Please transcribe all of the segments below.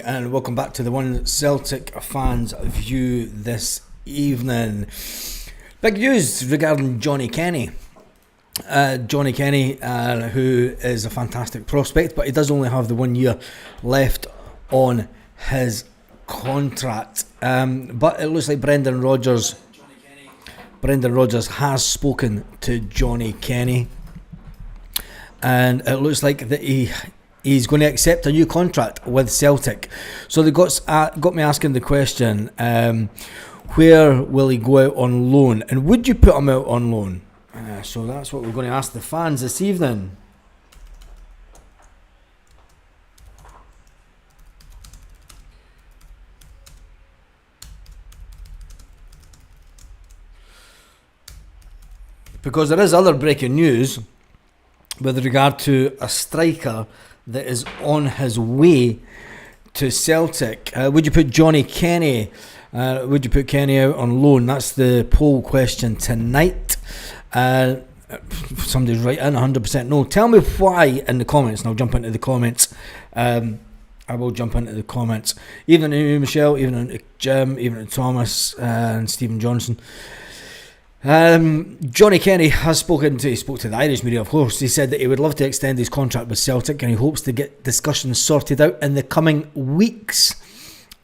And welcome back to the One Celtic Fans View this evening. Big news regarding Johnny Kenny. Johnny Kenny, who is a fantastic prospect, but he does only have the 1 year left on his contract. But it looks like Brendan Rodgers has spoken to Johnny Kenny, and it looks like that he's going to accept a new contract with Celtic. So they got me asking the question, where will he go out on loan, and would you put him out on loan? So that's what we're going to ask the fans this evening. Because there is other breaking news with regard to a striker that is on his way to Celtic. Would you put Johnny Kenny? Would you put Kenny out on loan? That's the poll question tonight. Somebody's right in 100% no. Tell me why in the comments, and I'll jump into the comments. I will jump into the comments. Even to you, Michelle, even to Jim, even to Thomas and Stephen Johnson. Johnny Kenny spoke to the Irish media, of course. He said that he would love to extend his contract with Celtic, and he hopes to get discussions sorted out in the coming weeks.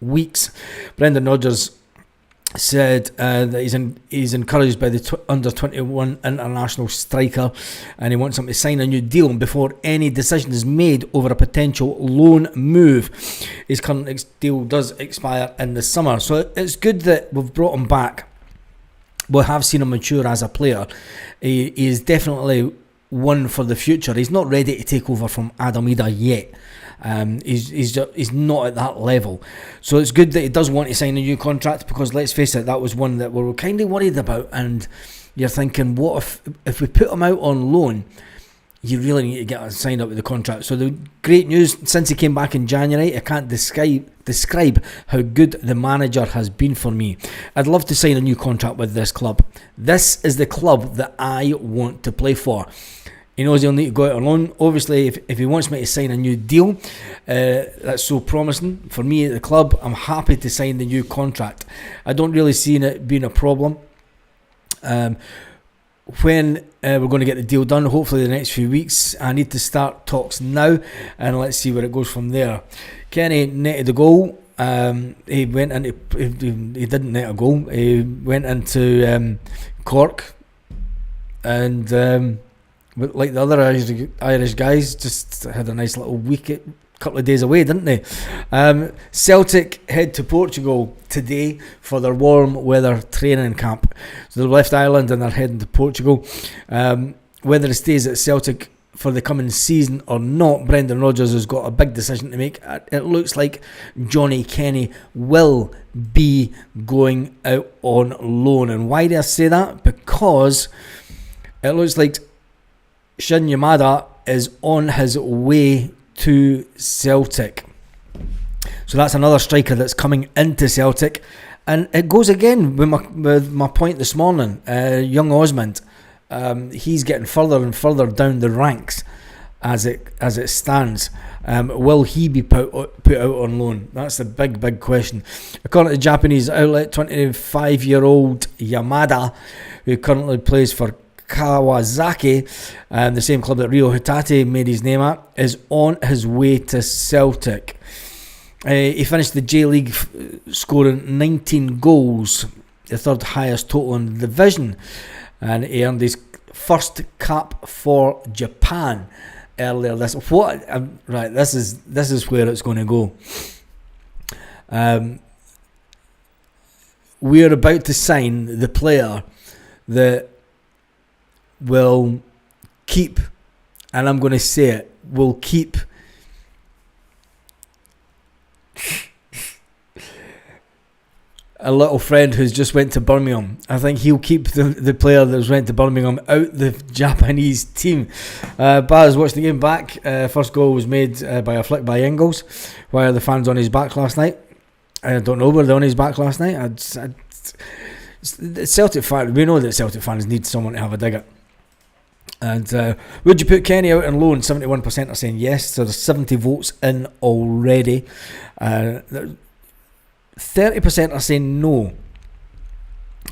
Brendan Rodgers said that he's encouraged by the under-21 international striker, and he wants him to sign a new deal before any decision is made over a potential loan move. His current deal does expire in the summer, so it's good that we've brought him back. We have seen him mature as a player. He is definitely one for the future. He's not ready to take over from Adam Idah yet. He's not at that level. So it's good that he does want to sign a new contract, because let's face it, that was one that we were kind of worried about. And you're thinking, what if we put him out on loan? You really need to get signed up with the contract. So the great news, since he came back in January, I can't describe how good the manager has been for me. I'd love to sign a new contract with this club. This is the club that I want to play for. He knows he'll need to go out on loan. Obviously, if he wants me to sign a new deal, that's so promising. For me at the club, I'm happy to sign the new contract. I don't really see it being a problem. When we're going to get the deal done, hopefully the next few weeks. I need to start talks now, and let's see where it goes from there. Kenny netted the goal. He didn't net a goal. He went into Cork, and like the other Irish guys, just had a nice little week, couple of days away, didn't they? Celtic head to Portugal today for their warm weather training camp. So they've left Ireland and they're heading to Portugal. Whether he stays at Celtic for the coming season or not, Brendan Rodgers has got a big decision to make. It looks like Johnny Kenny will be going out on loan. And why do I say that? Because it looks like Shin Yamada is on his way to Celtic. So that's another striker that's coming into Celtic. And it goes again with my point this morning. Young Osmond, he's getting further and further down the ranks as it stands. Will he be put out on loan? That's the big question. According to the Japanese outlet, 25-year-old Yamada, who currently plays for Kawasaki, the same club that Rio Hatate made his name at, is on his way to Celtic. He finished the J-League scoring 19 goals, the third highest total in the division, and he earned his first cap for Japan earlier this. This is where it's going to go. We're about to sign the player that will keep, and I'm going to say it, will keep a little friend who's just went to Birmingham. I think he'll keep the player that's went to Birmingham out the Japanese team. Baz watched the game back. First goal was made by a flick by Ingles. Why are the fans on his back last night? I don't know. Were they on his back last night? Celtic fans, we know that Celtic fans need someone to have a dig at. And would you put Kenny out on loan? 71% are saying yes, so there's 70 votes in already. 30% are saying no.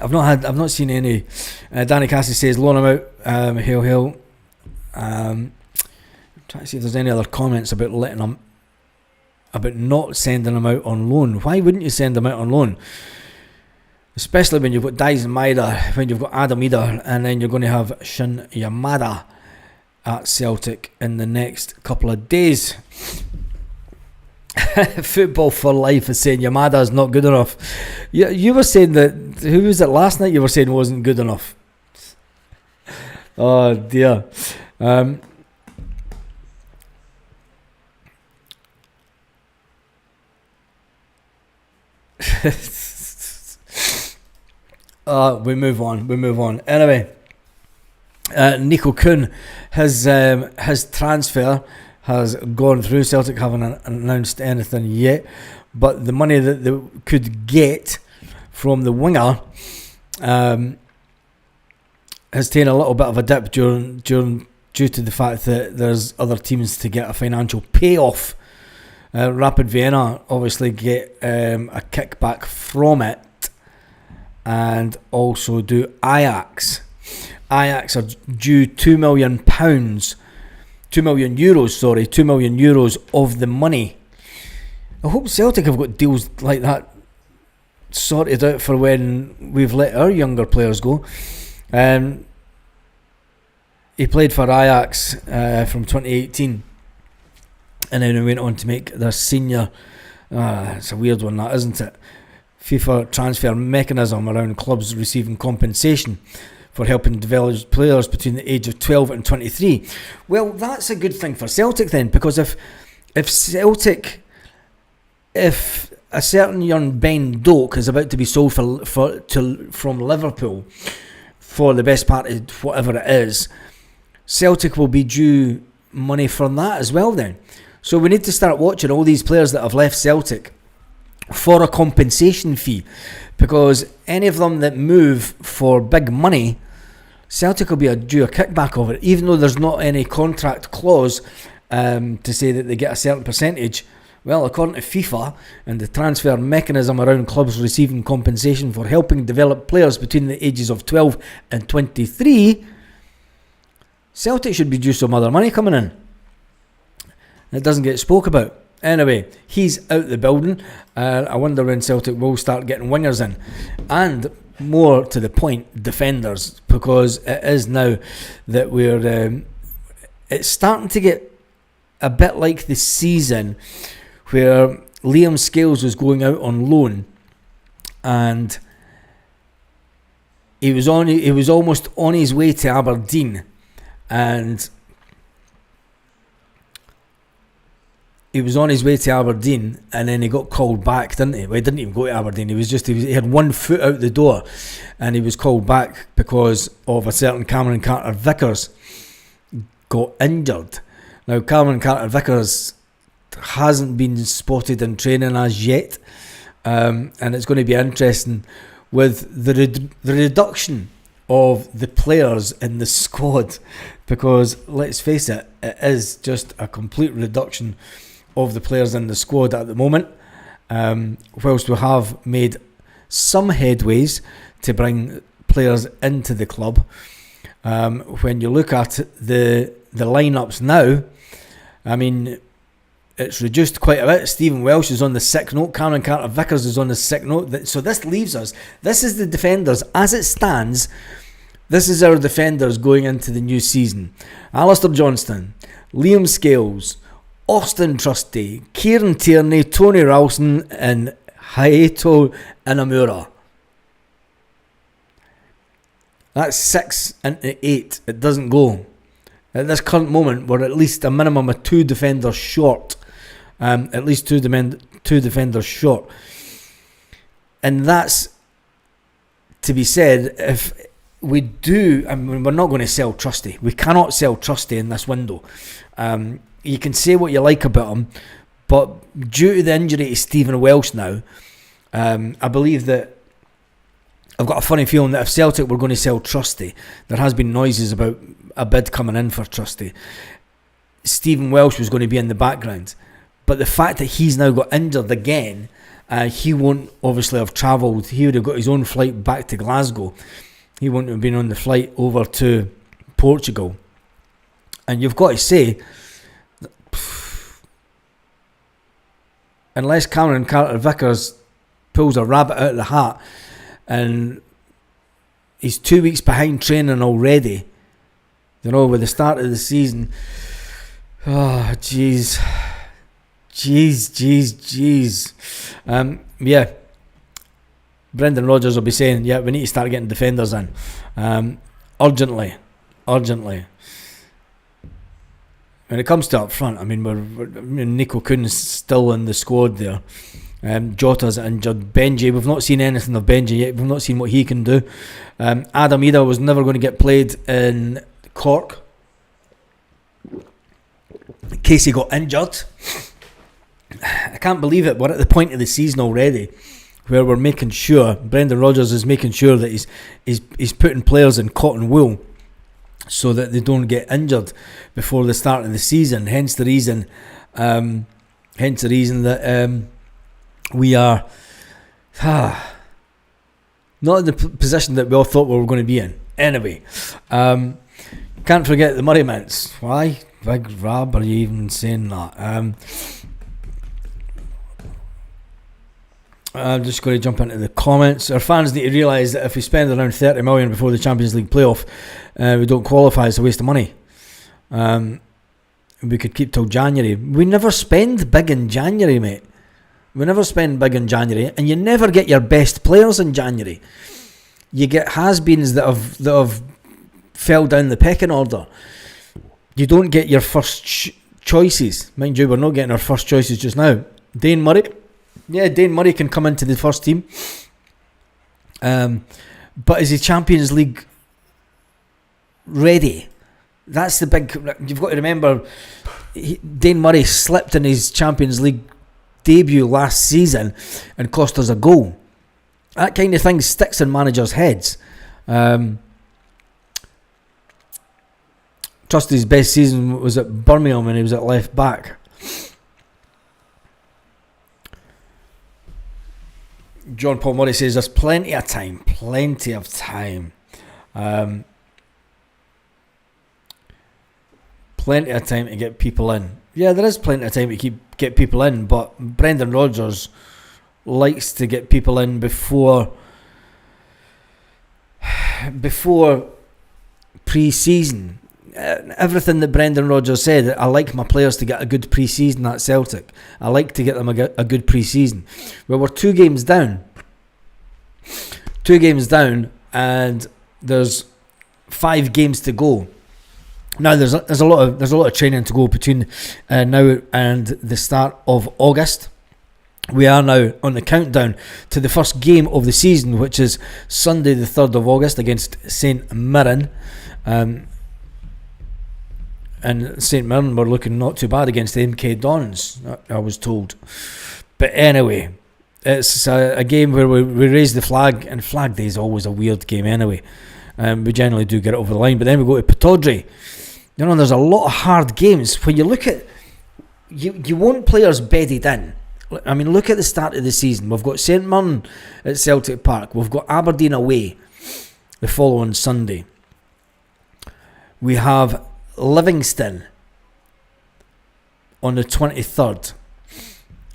I've not seen any. Danny Cassie says loan him out. Hail. Trying to see if there's any other comments about not sending them out on loan. Why wouldn't you send them out on loan? Especially when you've got Dyson Maeda, when you've got Adam Eder, and then you're going to have Shin Yamada at Celtic in the next couple of days. Football for Life is saying Yamada is not good enough. You were saying that. Who was it last night? You were saying wasn't good enough. Oh dear. We move on. Anyway, Nico Kuhn, his transfer has gone through. Celtic haven't announced anything yet, but the money that they could get from the winger has taken a little bit of a dip due to the fact that there's other teams to get a financial payoff. Rapid Vienna obviously get a kickback from it, and also do Ajax. Ajax are due £2 million, €2 million of the money. I hope Celtic have got deals like that sorted out for when we've let our younger players go. He played for Ajax from 2018, and then he went on to make their senior. It's a weird one, that, isn't it? FIFA transfer mechanism around clubs receiving compensation for helping develop players between the age of 12 and 23. Well, that's a good thing for Celtic then, because if a certain young Ben Doak is about to be sold from Liverpool for the best part of whatever it is, Celtic will be due money from that as well then. So we need to start watching all these players that have left Celtic for a compensation fee, because any of them that move for big money, Celtic will be due a kickback of it, even though there's not any contract clause to say that they get a certain percentage. Well, according to FIFA and the transfer mechanism around clubs receiving compensation for helping develop players between the ages of 12 and 23, Celtic should be due some other money coming in. It doesn't get spoke about. Anyway, he's out the building. I wonder when Celtic will start getting wingers in. And more to the point, defenders, because it is now that it's starting to get a bit like the season where Liam Scales was going out on loan, and he was almost on his way to Aberdeen, and then he got called back, didn't he? Well, he didn't even go to Aberdeen. He had 1 foot out the door, and he was called back because of a certain Cameron Carter-Vickers got injured. Now, Cameron Carter-Vickers hasn't been spotted in training as yet, and it's going to be interesting with the reduction of the players in the squad, because let's face it, it is just a complete reduction of the players in the squad at the moment. Whilst we have made some headways to bring players into the club, when you look at the lineups now, I mean, it's reduced quite a bit. Stephen Welsh is on the sick note. Cameron Carter-Vickers is on the sick note. So this leaves us. This is the defenders as it stands. This is our defenders going into the new season. Alistair Johnston, Liam Scales, Austin Trusty, Kieran Tierney, Tony Ralston, and Hayato Inamura. That's 6 into 8. It doesn't go. At this current moment, we're at least a minimum of 2 defenders short. At least two defenders short. And that's to be said, if we do, I mean, we're not going to sell Trusty. We cannot sell Trusty in this window. You can say what you like about him, but due to the injury to Stephen Welsh now, I believe that I've got a funny feeling that if Celtic were going to sell Trusty, there has been noises about a bid coming in for Trusty. Stephen Welsh was going to be in the background. But the fact that he's now got injured again, he won't obviously have travelled. He would have got his own flight back to Glasgow. He wouldn't have been on the flight over to Portugal. And you've got to say, unless Cameron Carter-Vickers pulls a rabbit out of the hat and he's 2 weeks behind training already, you know, with the start of the season. Oh, jeez. Yeah. Brendan Rodgers will be saying, yeah, we need to start getting defenders in. Urgently. When it comes to up front, I mean, Nico Kuhn's still in the squad there. Jota's injured. Benji, we've not seen anything of Benji yet. We've not seen what he can do. Adam Ida was never going to get played in Cork. Casey got injured. I can't believe it. We're at the point of the season already where we're making sure, Brendan Rodgers is making sure that he's putting players in cotton wool so that they don't get injured before the start of the season. Hence the reason that we are not in the position that we all thought we were going to be in. Anyway, can't forget the Murray Mints. Why? Big Rab, are you even saying that? I'm just going to jump into the comments. Our fans need to realise that if we spend around 30 million before the Champions League playoff, we don't qualify. It's a waste of money. We could keep till January. We never spend big in January, mate. We never spend big in January, and you never get your best players in January. You get has-beens that have fell down the pecking order. You don't get your first choices. Mind you, we're not getting our first choices just now. Dane Murray. Yeah, Dane Murray can come into the first team. But is he Champions League ready? That's the big... You've got to remember, Dane Murray slipped in his Champions League debut last season and cost us a goal. That kind of thing sticks in managers' heads. Trusty's best season was at Birmingham when he was at left back. John Paul Murray says there's plenty of time. Plenty of time to get people in. Yeah, there is plenty of time to get people in, but Brendan Rodgers likes to get people in before pre-season. Everything that Brendan Rodgers said, I like my players to get a good pre-season at Celtic. I like to get them a good pre-season. Well, we're 2 games down. 2 games down, and there's 5 games to go. Now there's a lot of training to go between now and the start of August. We are now on the countdown to the first game of the season, which is Sunday the 3rd of August against St Mirren. And St Mirren were looking not too bad against the MK Dons, I was told. But anyway, it's a game where we raise the flag, and Flag Day is always a weird game anyway. We generally do get it over the line, but then we go to Pittodrie. You know, there's a lot of hard games. When you look at... You want players bedded in. I mean, look at the start of the season. We've got St Mirren at Celtic Park. We've got Aberdeen away the following Sunday. We have Livingston on the 23rd,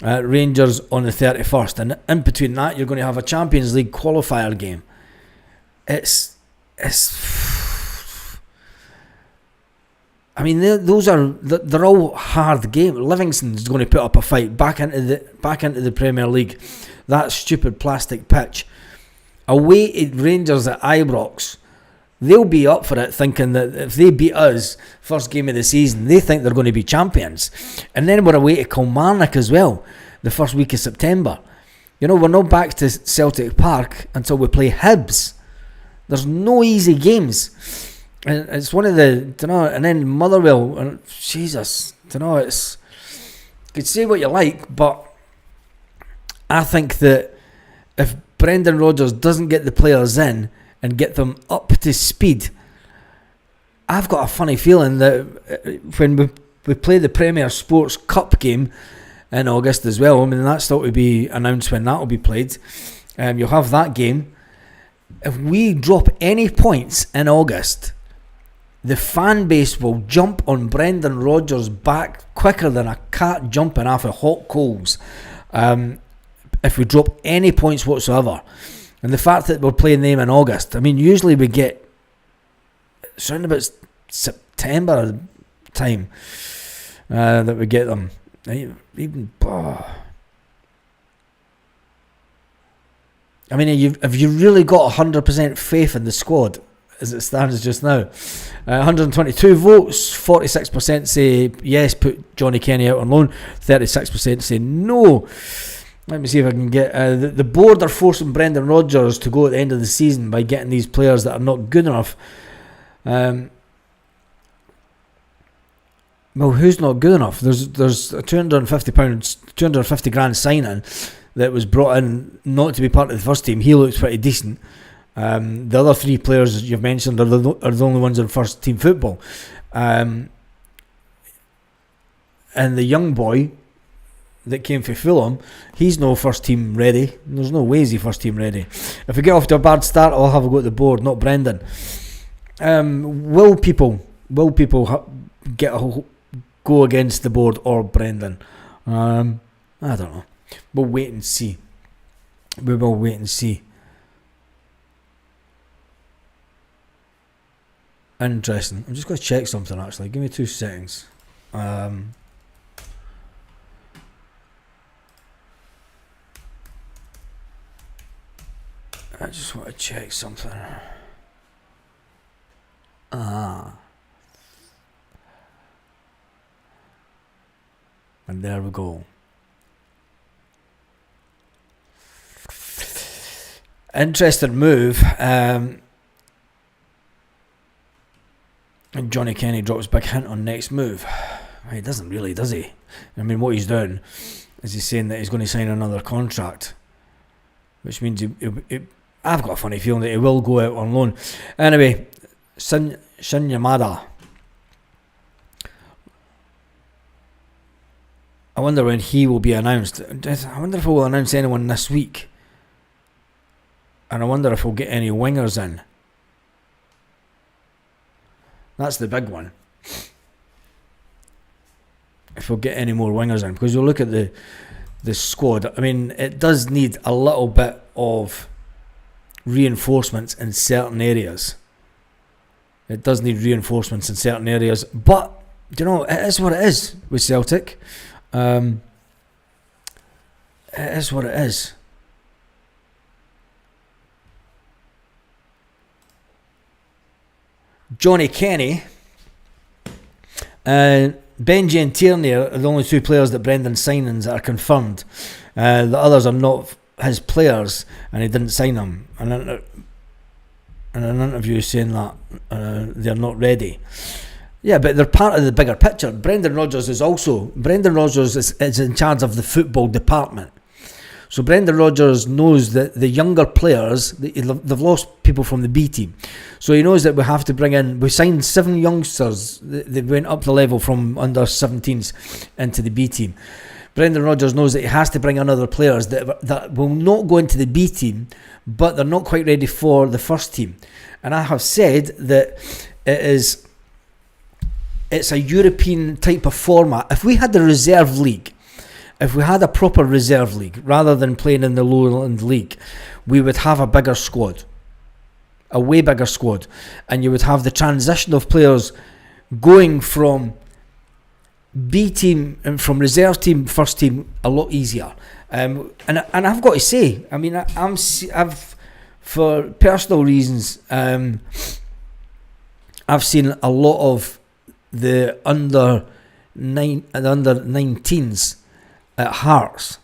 Rangers on the 31st, and in between that you're going to have a Champions League qualifier game. I mean, they're all hard games. Livingston's going to put up a fight back into the Premier League. That stupid plastic pitch. Away at Rangers at Ibrox, they'll be up for it, thinking that if they beat us first game of the season, they think they're going to be champions. And then we're away to Kilmarnock as well, the first week of September. You know, we're not back to Celtic Park until we play Hibs. There's no easy games. And it's one of the, and then Motherwell, and Jesus, it's, you could say what you like, but I think that if Brendan Rodgers doesn't get the players in and get them up to speed, I've got a funny feeling that when we play the Premier Sports Cup game in August as well, I mean, that's still to be announced when that will be played. You'll have that game. If we drop any points in August, the fan base will jump on Brendan Rodgers' back quicker than a cat jumping off of hot coals. If we drop any points whatsoever. And the fact that we're playing them in August, I mean, usually we get it's around about September time that we get them. Even, I mean, have you really got 100% faith in the squad as it stands just now? 122 votes, 46% say yes, put Johnny Kenny out on loan, 36% say no. Let me see if I can get... the board are forcing Brendan Rodgers to go at the end of the season by getting these players that are not good enough. Well, who's not good enough? There's a £250 grand signing that was brought in not to be part of the first team. He looks pretty decent. The other three players you've mentioned are the only ones in first team football. And the young boy that came for Fulham, he's no first team ready. There's no way he's first team ready. If we get off to a bad start, I'll have a go at the board, not Brendan. Will people go against the board or Brendan? I don't know. We'll wait and see. We will wait and see. Interesting. I'm just going to check something actually. Give me 2 seconds. I just want to check something. And there we go. Interesting move. And Johnny Kenny drops big hint on next move. He doesn't really, does he? I mean, what he's doing is he's saying that he's going to sign another contract, which means I've got a funny feeling that he will go out on loan. Anyway, Shin Yamada. I wonder when he will be announced. I wonder if we'll announce anyone this week. And I wonder if we'll get any wingers in. That's the big one. If we'll get any more wingers in. Because you'll look at the squad. I mean, it does need a little bit of reinforcements in certain areas. It does need reinforcements in certain areas. But, you know, it is what it is with Celtic. It is what it is. Johnny Kenny and Benji and Tierney are the only 2 players that Brendan signings are confirmed. The others are not his players, and he didn't sign them. And in an interview saying that they're not ready. Yeah, but they're part of the bigger picture. Brendan Rodgers is in charge of the football department. So Brendan Rodgers knows that the younger players, they've lost people from the B team. So he knows that we have to bring in, we signed 7 youngsters. They went up the level from under 17s into the B team. Brendan Rodgers knows that he has to bring in other players that will not go into the B team, but they're not quite ready for the first team. And I have said that it's a European type of format. If we had the reserve league, if we had a proper reserve league, rather than playing in the Lowland League, we would have a bigger squad. A way bigger squad. And you would have the transition of players going from B team and from reserve team, first team, a lot easier. And I've got to say, I mean, I've for personal reasons, I've seen a lot of the under 19s at Hearts,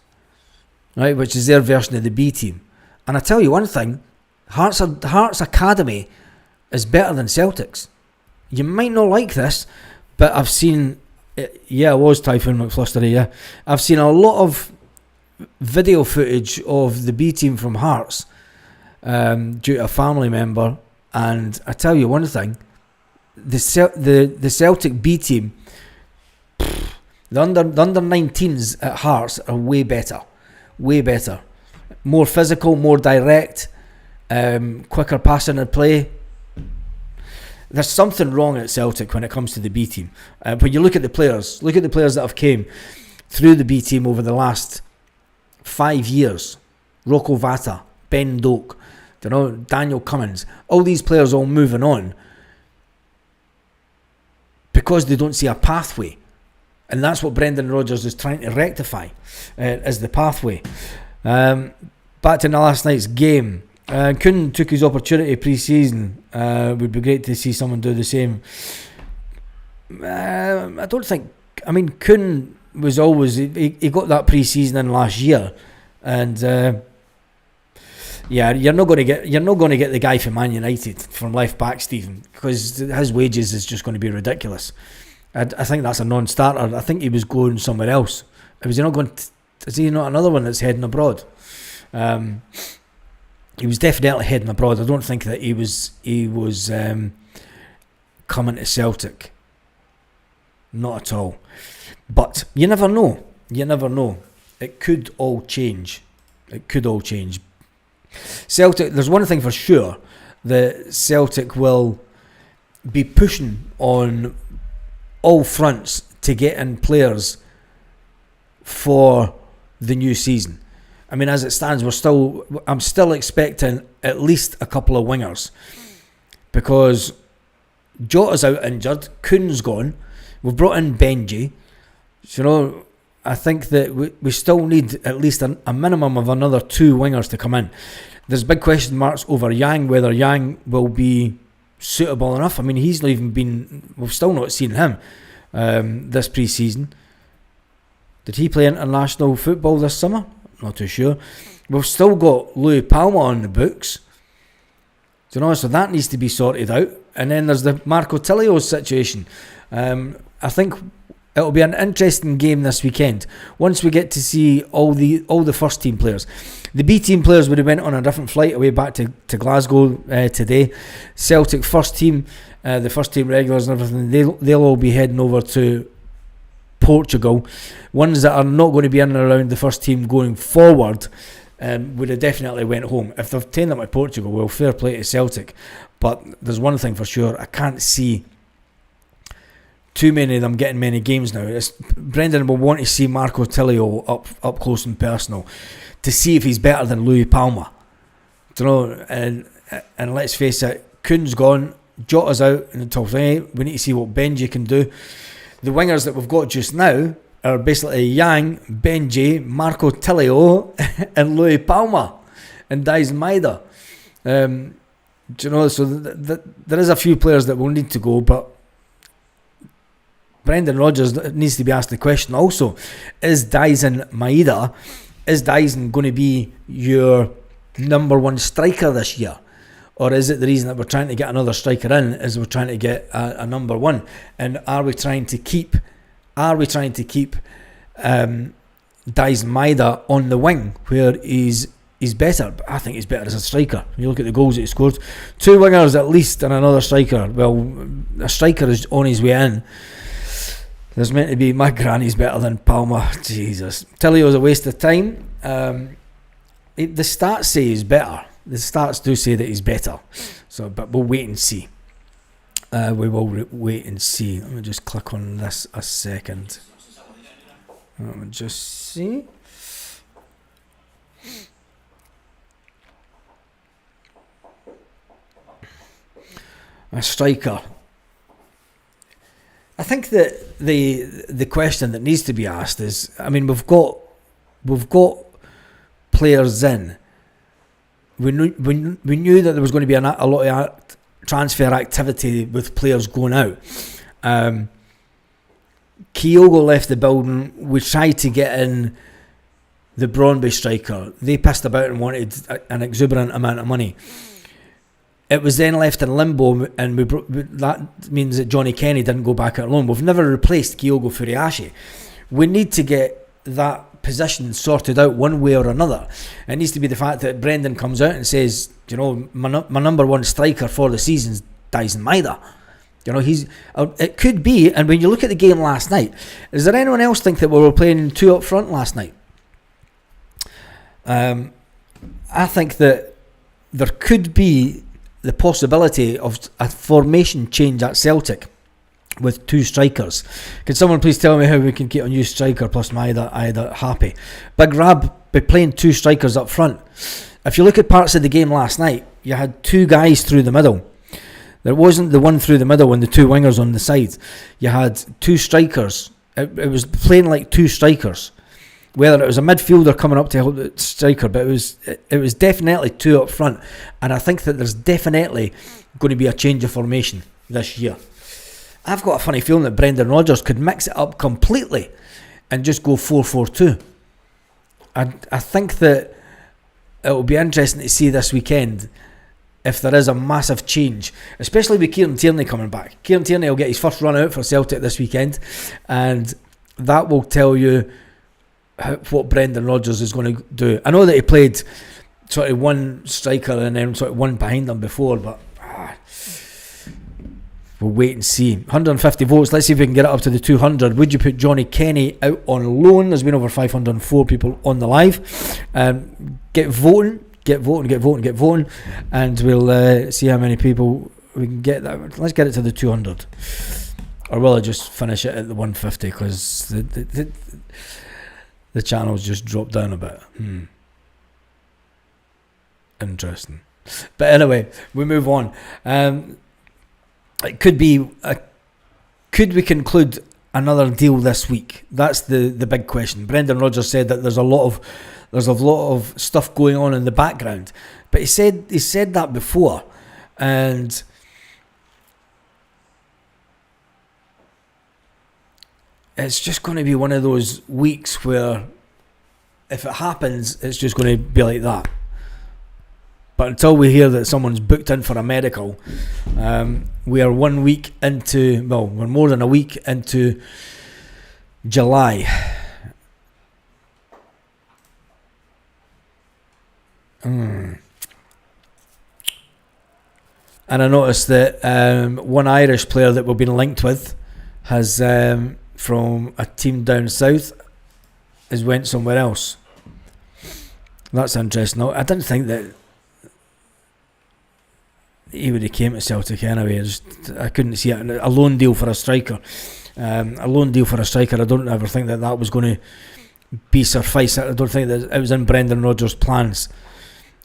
right, which is their version of the B team. And I tell you one thing, Hearts Academy is better than Celtic's. You might not like this, but I've seen it, yeah, it was Typhoon McFlustery, yeah. I've seen a lot of video footage of the B team from Hearts due to a family member, and I tell you one thing, the Celtic B team, the under 19s at Hearts are way better, more physical, more direct, quicker passing and play. There's something wrong at Celtic when it comes to the B team. When you look at the players that have came through the B team over the last 5 years, Rocco Vata, Ben Doak, Daniel Cummins, all these players all moving on because they don't see a pathway. And that's what Brendan Rodgers is trying to rectify, as the pathway. Back to last night's game. Kuhn took his opportunity pre-season. Would be great to see someone do the same. I don't think... I mean, Kuhn was always... He got that pre-season in last year. And... you're not going to get the guy from Man United from left back, Stephen, because his wages is just going to be ridiculous. I think that's a non-starter. I think he was going somewhere else. Is he not another one that's heading abroad? He was definitely heading abroad. I don't think that he was coming to Celtic. Not at all. But you never know. It could all change. Celtic, there's one thing for sure, that Celtic will be pushing on all fronts to get in players for the new season. I mean, as it stands, I'm still expecting at least a couple of wingers, because Jota's out injured, Kuhn's gone, we've brought in Benji. So, I think that we still need at least a minimum of another 2 wingers to come in. There's big question marks over Yang, whether Yang will be suitable enough. I mean, he's not even been... We've still not seen him this pre-season. Did he play international football this summer? Not too sure. We've still got Louis Palma on the books. So that needs to be sorted out. And then there's the Marco Tilio situation. I think it'll be an interesting game this weekend once we get to see all the first team players. The B team players would have went on a different flight away back to Glasgow today. Celtic first team, the first team regulars and everything, they'll all be heading over to Portugal. Ones that are not going to be in and around the first team going forward would have definitely went home. If they've taken them to Portugal, well, fair play to Celtic. But there's one thing for sure, I can't see too many of them getting many games now. Brendan will want to see Marco Tilio up close and personal to see if he's better than Louis Palma. And let's face it, Kuhn's gone, Jota's out in the top 3. We need to see what Benji can do. The wingers that we've got just now are basically Yang, Benji, Marco Tilio, and Louis Palma, and Dyson Maeda. So there is a few players that will need to go, but Brendan Rodgers needs to be asked the question also, is Dyson Maeda, is Dyson going to be your number 1 striker this year? Or is it the reason that we're trying to get another striker in is we're trying to get a number 1? And are we trying to keep Dyson Maeda on the wing where he's better? But I think he's better as a striker. When you look at the goals that he scored, 2 wingers at least and another striker. Well, a striker is on his way in. There's meant to be, my granny's better than Palma. Jesus. Tilio's a waste of time. The stats say he's better. The stats do say that he's better. So, but we'll wait and see. We will wait and see. Let me just click on this a second. Let me just see. A striker. I think that the question that needs to be asked is, I mean, we've got players in. We knew that there was going to be a lot of transfer activity with players going out. Kyogo left the building. We tried to get in the Brøndby striker. They pissed about and wanted an exuberant amount of money. It was then left in limbo, and that means that Johnny Kenny didn't go back out loan. We've never replaced Kyogo Furiashi. We need to get that position sorted out one way or another. It needs to be the fact that Brendan comes out and says, my number 1 striker for the season's Dyson Maeda. You know, it could be. And when you look at the game last night, is there anyone else think that we were playing 2 up front last night? I think that there could be the possibility of a formation change at Celtic with 2 strikers. Can someone please tell me how we can get a new striker plus either happy? Big Rab be playing 2 strikers up front. If you look at parts of the game last night, you had 2 guys through the middle. There wasn't the one through the middle and the 2 wingers on the side. You had 2 strikers. It was playing like 2 strikers. Whether it was a midfielder coming up to help the striker, but it was definitely 2 up front. And I think that there's definitely going to be a change of formation this year. I've got a funny feeling that Brendan Rodgers could mix it up completely and just go 4-4-2. I think that it will be interesting to see this weekend if there is a massive change, especially with Kieran Tierney coming back. Kieran Tierney will get his first run out for Celtic this weekend, and that will tell you what Brendan Rodgers is going to do. I know that he played sort of one striker and then sort of one behind him before, but we'll wait and see. 150 votes. Let's see if we can get it up to the 200. Would you put Johnny Kenny out on loan? There's been over 504 people on the live. Get voting, and we'll see how many people we can get. That. Let's get it to the 200. Or will I just finish it at the 150 because the channel's just dropped down a bit. Interesting. But anyway, we move on. It could be. Could we conclude another deal this week? That's the big question. Brendan Rodgers said that there's a lot of stuff going on in the background, but he said that before, and it's just going to be one of those weeks where if it happens, it's just going to be like that. But until we hear that someone's booked in for a medical, we are 1 week into, well, we're more than a week into July. And I noticed that one Irish player that we've been linked with has, from a team down south, has went somewhere else. That's interesting. I didn't think that he would have came to Celtic anyway. I couldn't see it. A loan deal for a striker. I don't ever think that was going to be suffice. I don't think that it was in Brendan Rodgers' plans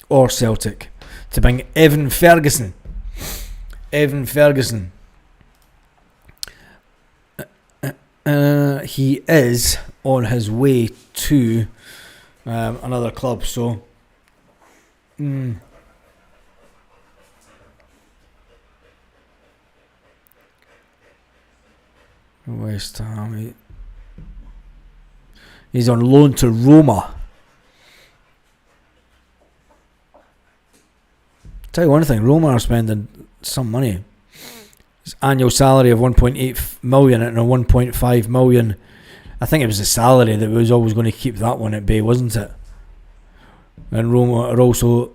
or Celtic to bring Evan Ferguson. He is on his way to another club. So. West Ham. He's on loan to Roma. Tell you one thing, Roma are spending some money. His annual salary of 1.8 million and a 1.5 million. I think it was the salary that was always going to keep that one at bay, wasn't it? And Roma are also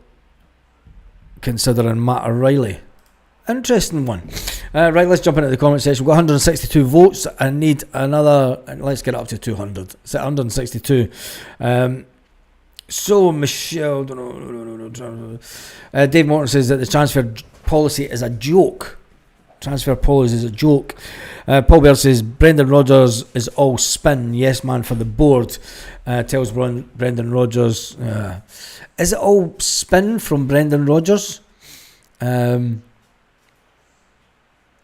considering Matt O'Reilly. Interesting one. Right, let's jump into the comment section. We've got 162 votes. I need another. Let's get it up to 200. It's at 162. So Michelle, Dave Morton says that the transfer policy is a joke. Transfer policy is a joke. Paul Bear says Brendan Rodgers is all spin. Yes, man, for the board. Tells Brendan Rodgers. Is it all spin from Brendan Rodgers?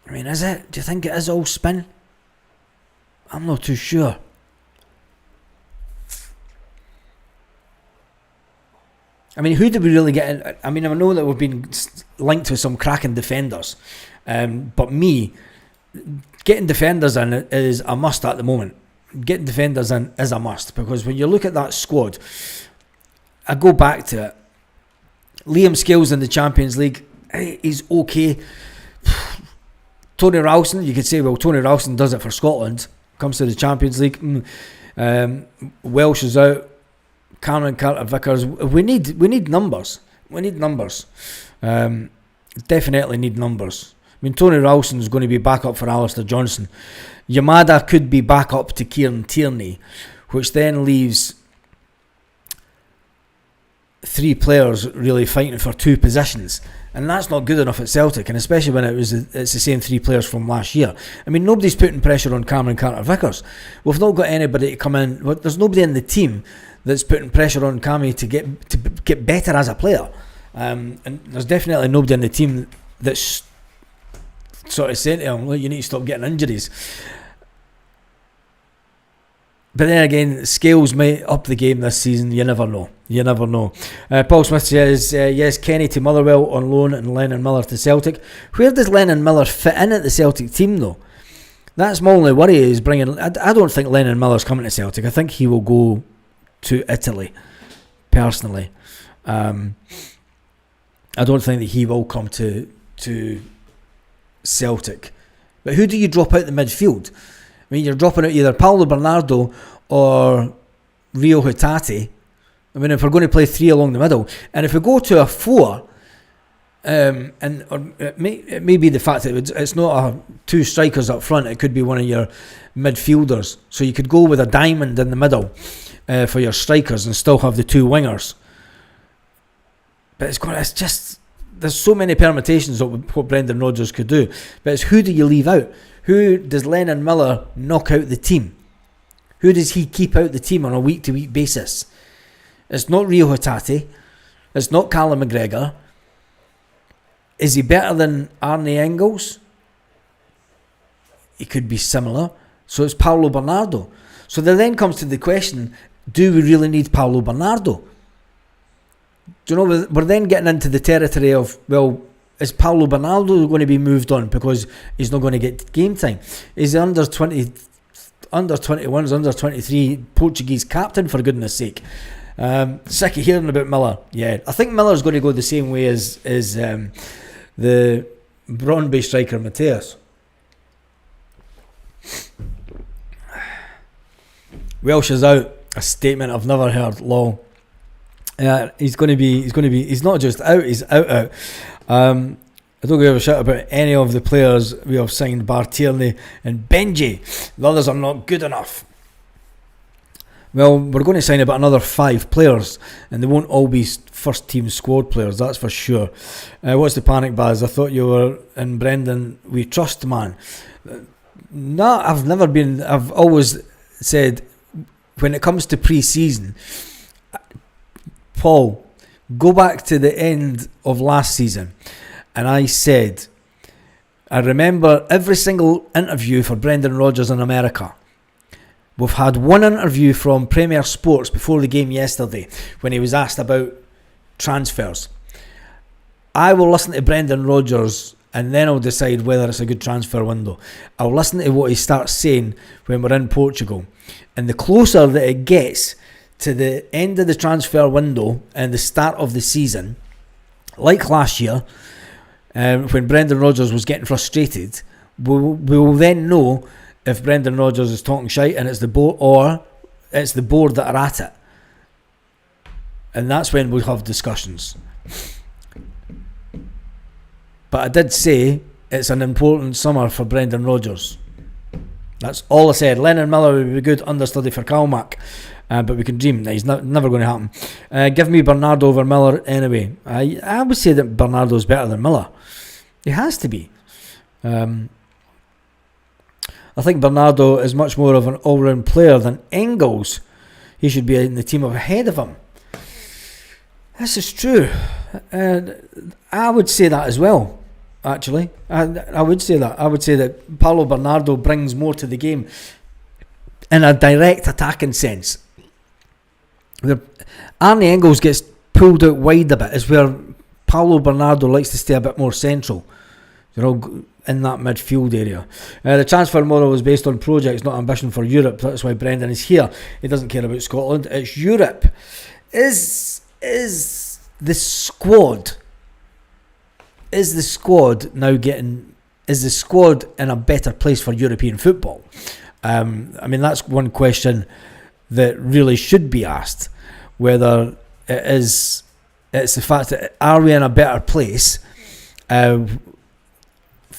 I mean, is it? Do you think it is all spin? I'm not too sure. I mean, who did we really get in? I mean, I know that we've been linked with some cracking defenders, but getting defenders in is a must at the moment. Getting defenders in is a must, because when you look at that squad, I go back to it. Liam Scales in the Champions League, he's okay. Tony Ralston, you could say, well, Tony Ralston does it for Scotland. Comes to the Champions League. Welsh is out. Cameron Carter-Vickers. We need numbers. Definitely need numbers. mean, Tony Ralston's going to be back up for Alistair Johnson. Yamada could be back up to Kieran Tierney, which then leaves 3 players really fighting for 2 positions. And that's not good enough at Celtic, and especially when it's the same 3 players from last year. I mean, nobody's putting pressure on Cameron Carter-Vickers. We've not got anybody to come in. There's nobody in the team that's putting pressure on Cammy to get better as a player. And there's definitely nobody in the team that's sort of saying to him, "Look, you need to stop getting injuries." But then again, scales might up the game this season. You never know. Paul Smith says, yes, Kenny to Motherwell on loan and Lennon Miller to Celtic. Where does Lennon Miller fit in at the Celtic team, though? That's my only worry, is bringing... I don't think Lennon Miller's coming to Celtic. I think he will go to Italy, personally. I don't think that he will come to Celtic. But who do you drop out the midfield? I mean, you're dropping out either Paulo Bernardo or Rio Hatate. I mean, if we're going to play 3 along the middle, and if we go to a 4, it may be the fact that it's not 2 strikers up front. It could be one of your midfielders. So you could go with a diamond in the middle for your strikers and still have the 2 wingers. But it's just... There's so many permutations of what Brendan Rodgers could do. But it's, who do you leave out? Who does Lennon Miller knock out the team? Who does he keep out the team on a week-to-week basis? It's not Rio Hatate. It's not Callum McGregor. Is he better than Arne Engels? He could be similar. So it's Paulo Bernardo. So there then comes to the question, do we really need Paulo Bernardo? Do you know, we're then getting into the territory of, well, is Paulo Bernardo going to be moved on because he's not going to get game time? Is the under 21s, under 23 Portuguese captain, for goodness sake? Sick of hearing about Miller. Yeah, I think Miller's going to go the same way as the Brøndby striker Mateus. Welsh is out. A statement I've never heard. Long. He's not just out, he's out. I don't give a shit about any of the players we have signed, bar Tierney and Benji. The others are not good enough. Well, we're going to sign about another 5 players, and they won't all be first team squad players, that's for sure. What's the panic, Baz? I thought you were in Brendan we trust, man. No, I've always said, when it comes to pre-season, Paul, go back to the end of last season, and I said, I remember every single interview for Brendan Rodgers in America. We've had one interview from Premier Sports before the game yesterday when he was asked about transfers. I will listen to Brendan Rodgers and then I'll decide whether it's a good transfer window. I'll listen to what he starts saying when we're in Portugal. And the closer that it gets to the end of the transfer window and the start of the season, like last year, when Brendan Rodgers was getting frustrated, we will then know if Brendan Rodgers is talking shite and it's the board, or it's the board that are at it. And that's when we'll have discussions. But I did say it's an important summer for Brendan Rodgers. That's all I said. Lennon Miller would be a good understudy for Calmac. But we can dream. He's never going to happen. Give me Bernardo over Miller anyway. I would say that Bernardo's better than Miller. He has to be. I think Bernardo is much more of an all-round player than Engels. He should be in the team ahead of him. This is true. I would say that as well, actually. I would say that. I would say that Paulo Bernardo brings more to the game in a direct attacking sense. Where Arne Engels gets pulled out wide a bit is where Paulo Bernardo likes to stay a bit more central, you know, in that midfield area. The transfer model is based on projects, not ambition for Europe. That's why Brendan is here. He doesn't care about Scotland. It's Europe. Is the squad now getting? Is the squad in a better place for European football? I mean, that's one question that really should be asked. Whether it's the fact that are we in a better place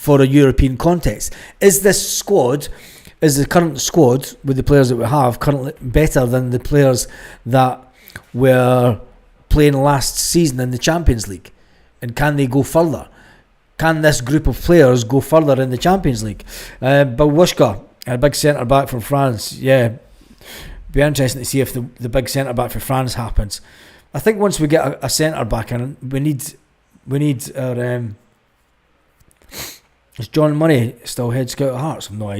for a European context. Is the current squad with the players that we have currently better than the players that were playing last season in the Champions League? And can they go further? Can this group of players go further in the Champions League? Bałaszka, a big centre-back from France. Yeah, be interesting to see if the big centre-back for France happens. I think once we get a centre-back, and we need our... is John Murray still head scout at Hearts? I've no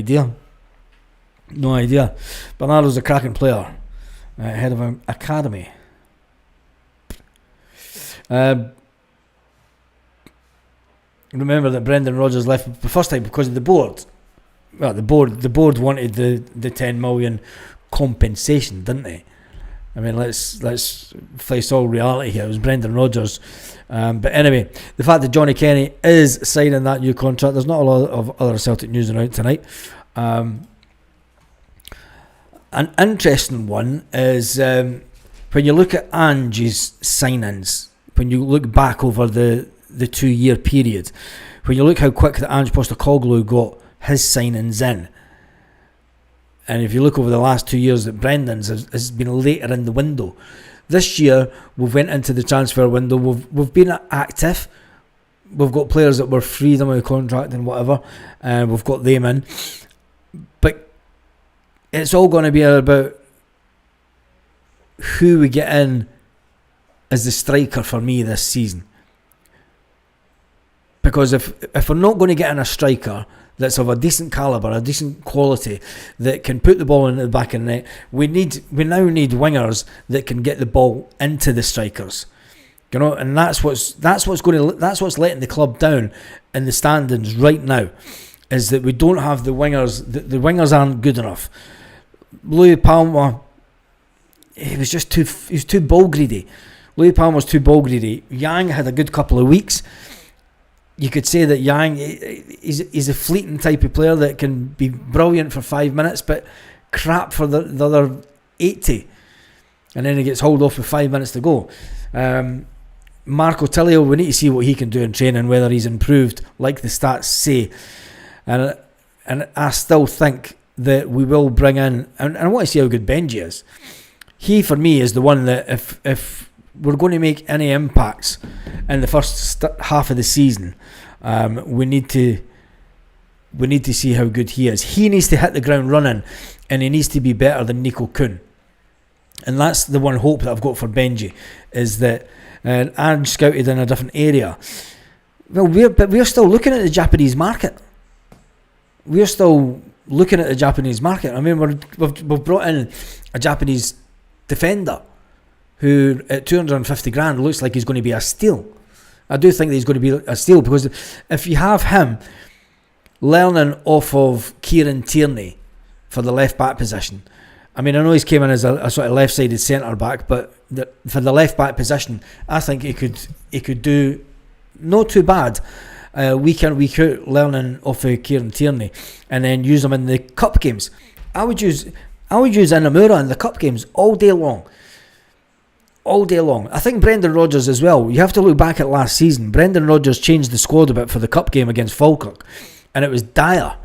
idea. Bernardo's a cracking player. Head of an academy. Remember that Brendan Rodgers left the first time because of the board. Well, the board wanted the 10 million compensation, didn't they? I mean, let's face all reality here. It was Brendan Rodgers. But anyway, the fact that Johnny Kenny is signing that new contract, there's not a lot of other Celtic news around tonight. An interesting one is when you look at Ange's signings, when you look back over the 2-year period, when you look how quick that Ange Postecoglou got his signings in, and if you look over the last 2 years that Brendan's has been later in the window. This year we've went into the transfer window, we've been active, we've got players that were freedom of contract and whatever, and we've got them in, but it's all going to be about who we get in as the striker for me this season. Because if we're not going to get in a striker that's of a decent calibre, a decent quality, that can put the ball into the back of the net, we now need wingers that can get the ball into the strikers. You know, and that's what's letting the club down in the standings right now, is that we don't have the wingers. The wingers aren't good enough. Louis Palma, he was too ball greedy. Louis Palma was too ball greedy. Yang had a good couple of weeks. You could say that Yang is a fleeting type of player that can be brilliant for 5 minutes, but crap for the other 80. And then he gets hauled off with 5 minutes to go. Marco Tilio, we need to see what he can do in training, whether he's improved, like the stats say. And I still think that we will bring in, and I want to see how good Benji is. He, for me, is the one that if we're going to make any impacts in the first half of the season, we need to see how good he is. He needs to hit the ground running, and he needs to be better than Nico Kuhn. And that's the one hope that I've got for Benji, is that Ange scouted in a different area. Well, we're still looking at the Japanese market. We're still looking at the Japanese market. I mean, we've brought in a Japanese defender who at 250 grand looks like he's going to be a steal. I do think that he's going to be a steal, because if you have him learning off of Kieran Tierney for the left back position, I mean, I know he's came in as a sort of left-sided centre back, but for the left back position, I think he could do not too bad. Week in, week out, learning off of Kieran Tierney, and then use him in the cup games. I would use Inamura in the cup games all day long. I think Brendan Rodgers as well. You have to look back at last season. Brendan Rodgers changed the squad a bit for the cup game against Falkirk, and it was dire.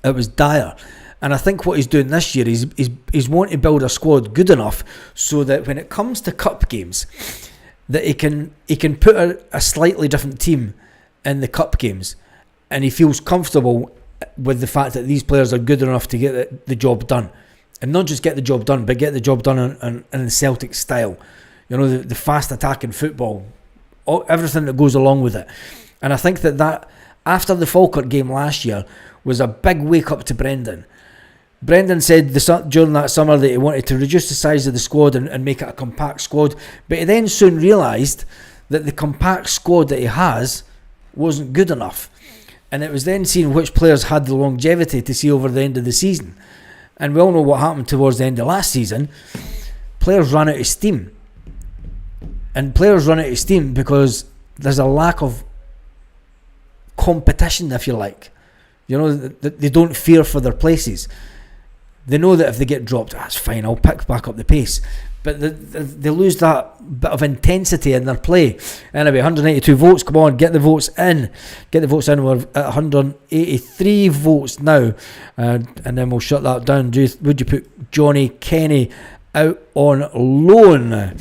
And I think what he's doing this year is he's wanting to build a squad good enough so that when it comes to cup games, that he can put a slightly different team in the cup games, and he feels comfortable with the fact that these players are good enough to get the job done. And not just get the job done, but get the job done in the Celtic style. You know, the fast attacking football, everything that goes along with it. And I think that after the Falkirk game last year was a big wake up to Brendan. Brendan said during that summer that he wanted to reduce the size of the squad and make it a compact squad, but he then soon realised that the compact squad that he has wasn't good enough. And it was then seeing which players had the longevity to see over the end of the season. And we all know what happened towards the end of last season. Players ran out of steam. And players run out of steam because there's a lack of competition, if you like. You know, they don't fear for their places. They know that if they get dropped, that's fine, I'll pick back up the pace. but they lose that bit of intensity in their play. Anyway, 182 votes. Come on, get the votes in. Get the votes in. We're at 183 votes now, and then we'll shut that down. Would you put Johnny Kenny out on loan?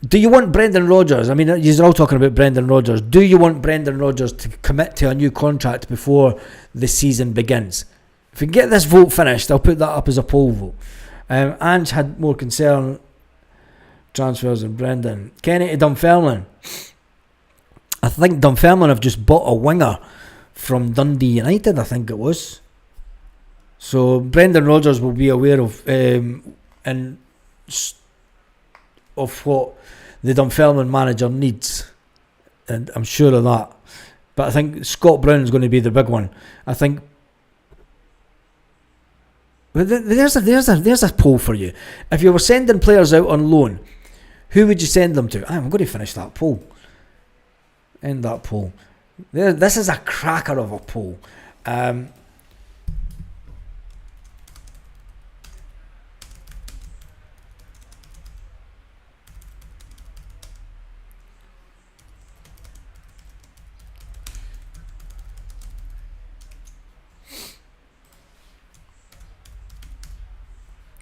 Do you want Brendan Rodgers? I mean, you're all talking about Brendan Rodgers. Do you want Brendan Rodgers to commit to a new contract before the season begins? If we get this vote finished, I'll put that up as a poll vote. Ange had more concern transfers than Brendan. Kenny to Dunfermline. I think Dunfermline have just bought a winger from Dundee United, I think it was. So Brendan Rodgers will be aware of what the Dunfermline manager needs, and I'm sure of that. But I think Scott Brown is going to be the big one. I think. There's a poll for you. If you were sending players out on loan, who would you send them to? I'm going to finish that poll. End that poll. This is a cracker of a poll.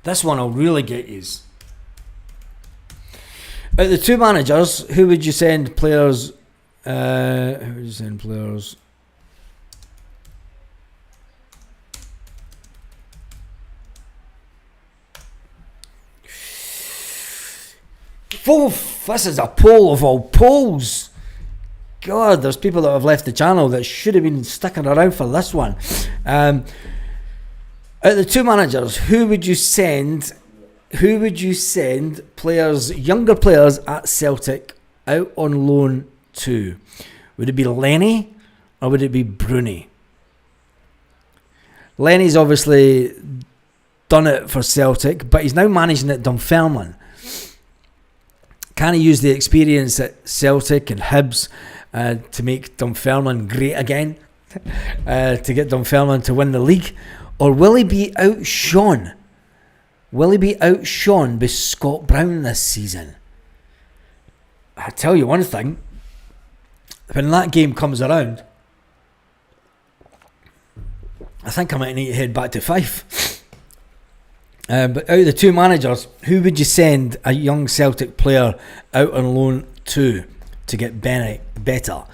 This one will really get you. Out of the two managers, who would you send players? Who would you send players? This is a poll of all polls. God, there's people that have left the channel that should have been sticking around for this one. Out of the two managers, who would you send players, younger players at Celtic, out on loan to? Would it be Lenny or would it be Bruni? Lenny's obviously done it for Celtic, but he's now managing at Dunfermline. Can he use the experience at Celtic and Hibs to make Dunfermline great again? To get Dunfermline to win the league? Or will he be outshone? Will he be outshone by Scott Brown this season? I tell you one thing. When that game comes around, I think I might need to head back to Fife. But out of the two managers, who would you send a young Celtic player out on loan to get better?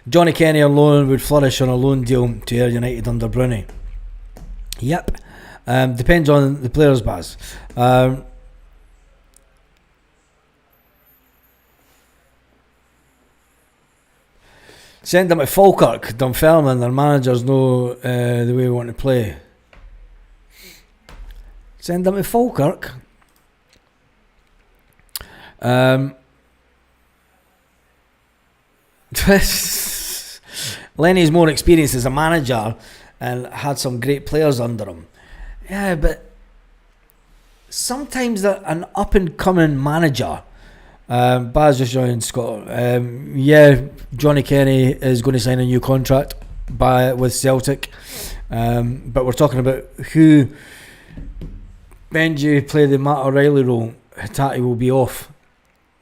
Johnny Kenny on loan would flourish on a loan deal to Ayr United under Bruni. Yep. Depends on the players, Baz. Send them to Falkirk, Dunfermline. Their managers know the way we want to play. Send them to Falkirk. Lenny's more experienced as a manager and had some great players under him. Yeah, but sometimes an up-and-coming manager, Baz just joined Scott. Johnny Kenny is going to sign a new contract with Celtic, but we're talking about who. Benji play the Matt O'Reilly role. Hatate will be off.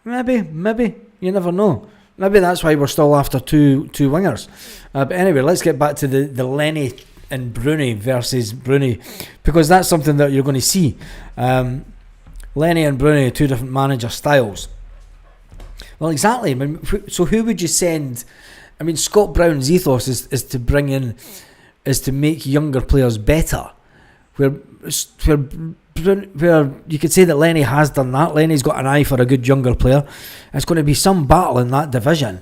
Maybe, you never know. Maybe that's why we're still after two wingers. But anyway, let's get back to the Lenny and Bruni versus Bruni, because that's something that you're going to see. Lenny and Bruni, two different manager styles. Well, exactly. I mean, so who would you send? I mean, Scott Brown's ethos is to bring in, is to make younger players better. Where you could say that Lenny has done that. Lenny's got an eye for a good younger player. It's going to be some battle in that division.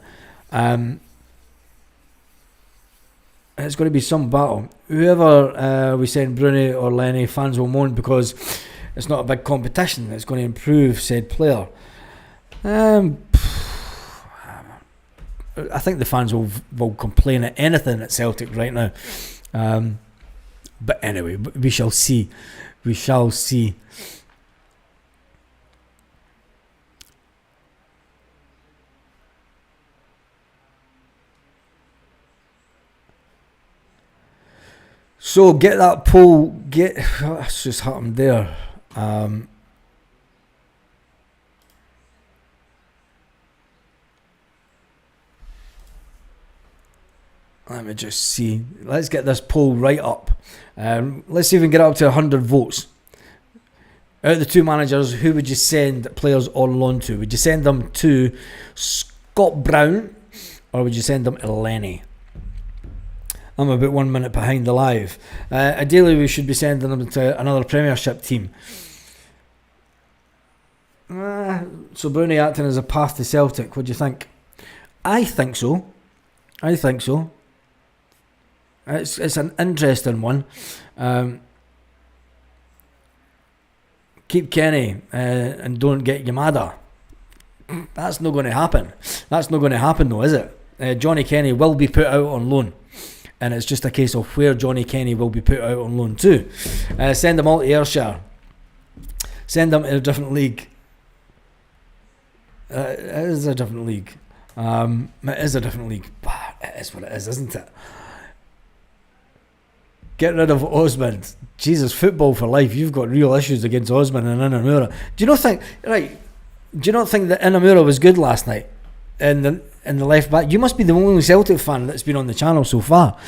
It's going to be some battle. Whoever we send, Bruni or Lenny, fans will moan because it's not a big competition. It's going to improve said player. I think the fans will complain at anything at Celtic right now. But anyway, we shall see. We shall see. So get that poll. What's just happened there? Let me just see. Let's get this poll right up. Let's see if we can get it up to 100 votes. Out of the two managers, who would you send players on loan to? Would you send them to Scott Brown, or would you send them to Lenny? I'm about 1 minute behind the live. Ideally, we should be sending them to another Premiership team. So Brownie acting as a path to Celtic. What do you think? I think so. It's an interesting one. Keep Kenny and don't get Yamada. That's not going to happen. That's not going to happen though, is it? Johnny Kenny will be put out on loan. And it's just a case of where Johnny Kenny will be put out on loan to. Send them all to Ayrshire. Send them to a different league. It is a different league. It is a different league. It is what it is, isn't it? Get rid of Osmond. Jesus, football for life. You've got real issues against Osmond and Inamura. Do you not think that Inamura was good last night in the left back? You must be the only Celtic fan that's been on the channel so far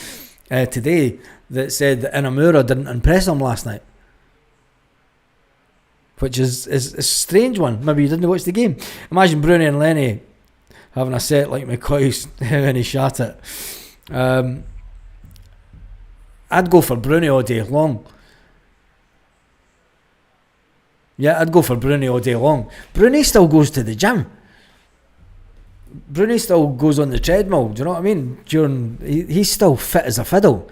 today that said that Inamura didn't impress him last night, which is a strange one. Maybe you didn't watch the game. Imagine Bruni and Lenny having a set like McCoy's when he shot it. I'd go for Bruni all day long. Yeah, I'd go for Bruni all day long. Bruni still goes to the gym. Bruni still goes on the treadmill. Do you know what I mean? He's still fit as a fiddle.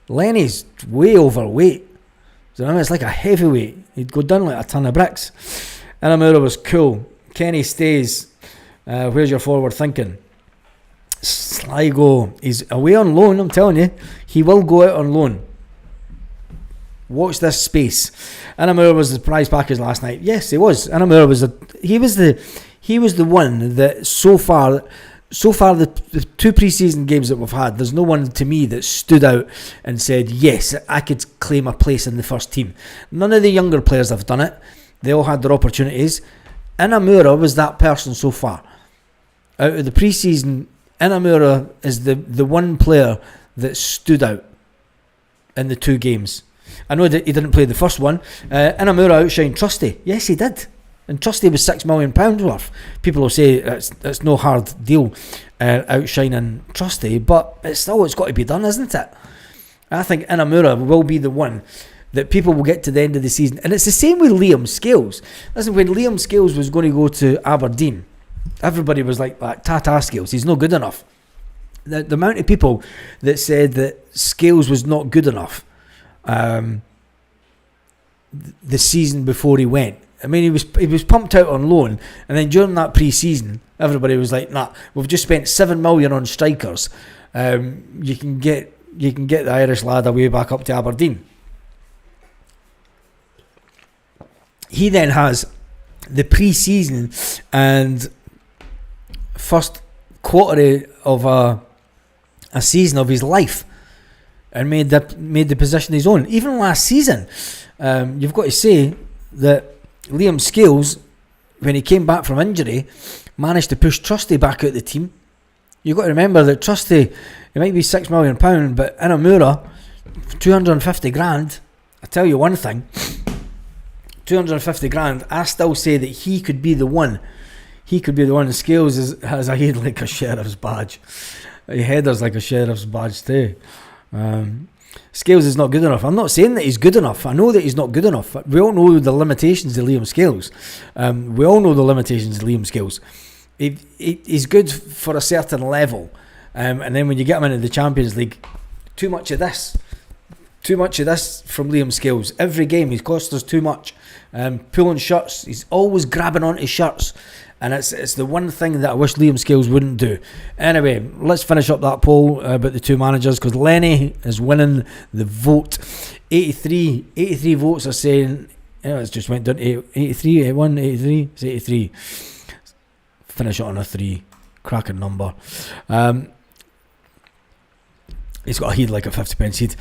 Lenny's way overweight. Do you know what I mean? It's like a heavyweight. He'd go down like a ton of bricks. Inamura was cool. Kenny stays. Where's your forward thinking? Sligo, he's away on loan. I'm telling you, he will go out on loan. Watch this space. Inamura was the prize package last night. Yes, he was. Inamura was he was the one that so far the two pre-season games that we've had, there's no one to me that stood out and said, yes, I could claim a place in the first team. None of the younger players have done it. They all had their opportunities. Inamura was that person so far. Out of the pre-season, Inamura is the one player that stood out in the two games. I know that he didn't play the first one. Inamura outshined Trusty. Yes, he did. And Trusty was £6 million worth. People will say it's no hard deal outshining Trusty, but it's got to be done, isn't it? I think Inamura will be the one that people will get to the end of the season. And it's the same with Liam Scales. Listen, when Liam Scales was going to go to Aberdeen, everybody was like Tata Scales, he's not good enough. The amount of people that said that Scales was not good enough the season before he went. I mean, he was pumped out on loan, and then during that pre-season, everybody was like, "Nah, we've just spent $7 million on strikers. You can get the Irish lad away back up to Aberdeen." He then has the pre-season and first quarter of a season of his life, and made the position his own. Even last season, you've got to say that Liam Scales, when he came back from injury, managed to push Trusty back out the team. You've got to remember that Trusty, it might be £6 million, but Inamura, 250 grand. I tell you one thing, 250 grand. I still say that he could be the one. He could be the one. And Scales has a head like a sheriff's badge. He headers like a sheriff's badge too. Scales is not good enough. I'm not saying that he's good enough. I know that he's not good enough. We all know the limitations of Liam Scales. We all know the limitations of Liam Scales. He's good for a certain level. And then when you get him into the Champions League, too much of this from Liam Scales. Every game he's cost us too much. Pulling shirts, he's always grabbing onto shirts. And it's the one thing that I wish Liam Scales wouldn't do. Anyway, let's finish up that poll about the two managers, because Lenny is winning the vote. 83 votes are saying, it's just went down to 83, 81, 83, it's 83. Finish it on a 3. Cracking number. He's got a head like a 50p head.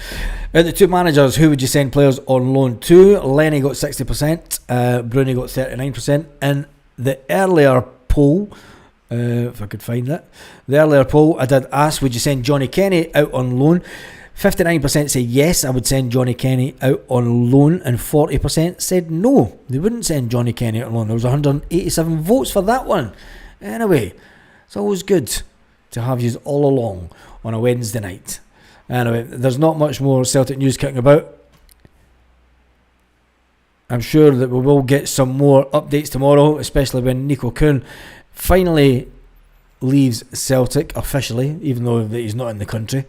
Out the two managers, who would you send players on loan to? Lenny got 60%, Bruni got 39%, and the earlier poll if I could find it. The earlier poll, I did ask, would you send Johnny Kenny out on loan? 59% say yes, I would send Johnny Kenny out on loan, and 40% said no, they wouldn't send Johnny Kenny out on loan. There was 187 votes for that one. Anyway, it's always good to have you all along on a Wednesday night. Anyway, there's not much more Celtic news kicking about. I'm sure that we will get some more updates tomorrow, especially when Nico Kuhn finally leaves Celtic officially, even though he's not in the country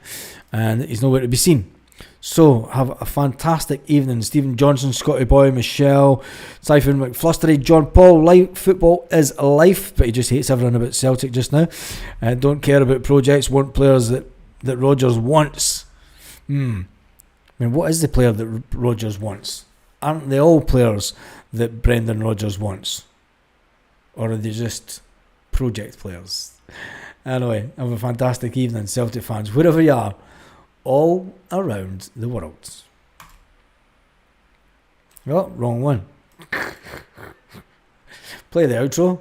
and he's nowhere to be seen. So have a fantastic evening. Stephen Johnson, Scotty Boy, Michelle, Siphon McFlustery, John Paul. Football is life, but he just hates everything about Celtic just now. Don't care about projects, want players that Rodgers wants. I mean, what is the player that Rodgers wants? Aren't they all players that Brendan Rodgers wants? Or are they just project players? Anyway, have a fantastic evening, Celtic fans, wherever you are, all around the world. Oh, wrong one. Play the outro.